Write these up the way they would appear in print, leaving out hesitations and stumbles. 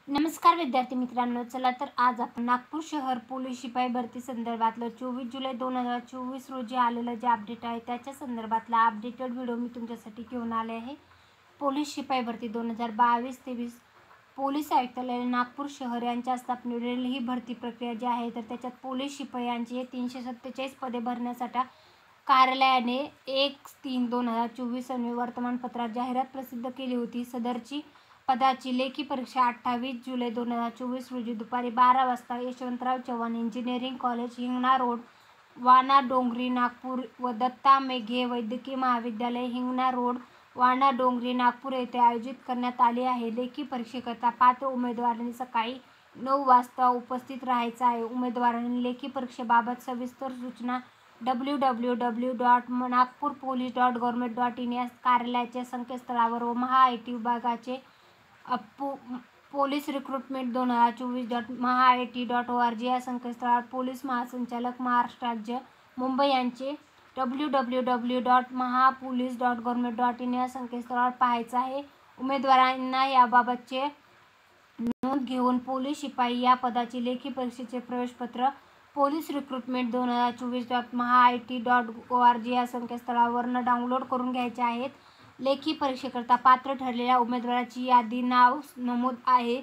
नमस्कार विद्यार्थी मित्रांनो, चला तर आज आपण नागपूर शहर पोलीस शिपाई भरती संदर्भातलं 24 जुलै 2024 रोजी आलेलं जे अपडेट आहे त्याच्या संदर्भातला अपडेटेड व्हिडिओ मी तुमच्यासाठी घेऊन आले आहे। पोलीस शिपाई भरती 2022-23 पोलीस आयुक्तालय नागपूर शहर यांच्या स्थापनेवरील ही भरती प्रक्रिया जी आहे तर त्याच्यात पोलीस शिपायांची 347 पदे भरण्यासाठी कार्यालयाने 1/3/2024 अन्वये वर्तमानपत्रात जाहिरात प्रसिद्ध केली होती। सदरची पदाची लेखी परीक्षा 28 जुलै 2024 रोजी दुपारी 12 वाजता Yashwantrao Chavan engineering college, Hingna road, वाना डोंगरी, नागपूर व दत्ता मेघे वैद्यकीय महाविद्यालय, हिंगणा रोड, वाना डोंगरी, नागपूर येथे आयोजित करण्यात आली आहे। लेखी परीक्षेकरता पात्र उमेदवारांनी सकाळी 9 वाजता उपस्थित राहायचं आहे। उमेदवारांनी लेखी परीक्षेबाबत सविस्तर सूचना www.nagpurpolice.government.in या कार्यालयाच्या संकेतस्थळावर व महा-आय-टी विभागाचे पोलीस रिक्रुटमेंट 2024.maha-it.org या संकेतस्थळावर पोलीस महासंचालक महाराष्ट्र राज्य मुंबई यांचे www.mahapolice.government.in या संकेतस्थळावर पाहायचं आहे। उमेदवारांना याबाबतचे नोंद घेऊन पोलीस शिपाई या पदाची लेखी परीक्षेचे प्रवेशपत्र पोलीस रिक्रुटमेंट 2024.maha-it.org या संकेतस्थळावरून डाउनलोड करून घ्यायचे आहेत। लेखी परीक्षेकरता पात्र ठरलेल्या उमेदवाराची यादी नाव नमूद आहे,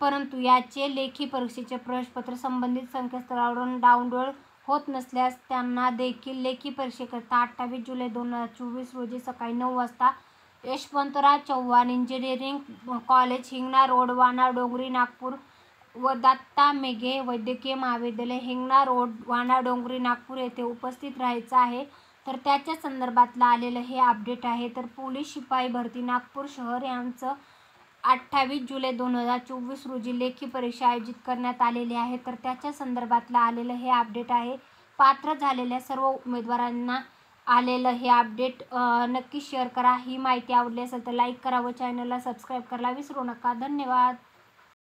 परंतु याचे लेखी परीक्षेचे प्रवेशपत्र संबंधित संकेतस्थळावरून डाउनलोड होत नसल्यास त्यांना देखील लेखी परीक्षेकरता 28 जुलै 2024 रोजी सकाळी 9 वाजता Yashwantrao Chavan engineering college, Hingna road, वाना डोंगरी, नागपूर व दत्ता मेघे वैद्यकीय महाविद्यालय, हिंगणा रोड, वाना डोंगरी, नागपूर येथे उपस्थित राहायचं आहे। तर त्याच्या संदर्भातलं आलेलं हे अपडेट आहे। तर पोलीस शिपाई भरती नागपूर शहर यांचं 28 जुलै 2024 रोजी लेखी परीक्षा आयोजित करण्यात आलेली आहे। तर त्याच्या संदर्भातलं आलेलं हे अपडेट आहे। पात्र झालेल्या सर्व उमेदवारांना आलेलं हे अपडेट नक्की शेअर करा। ही माहिती आवडली असेल तर लाईक करा व चॅनलला सबस्क्राईब करायला विसरू नका। धन्यवाद।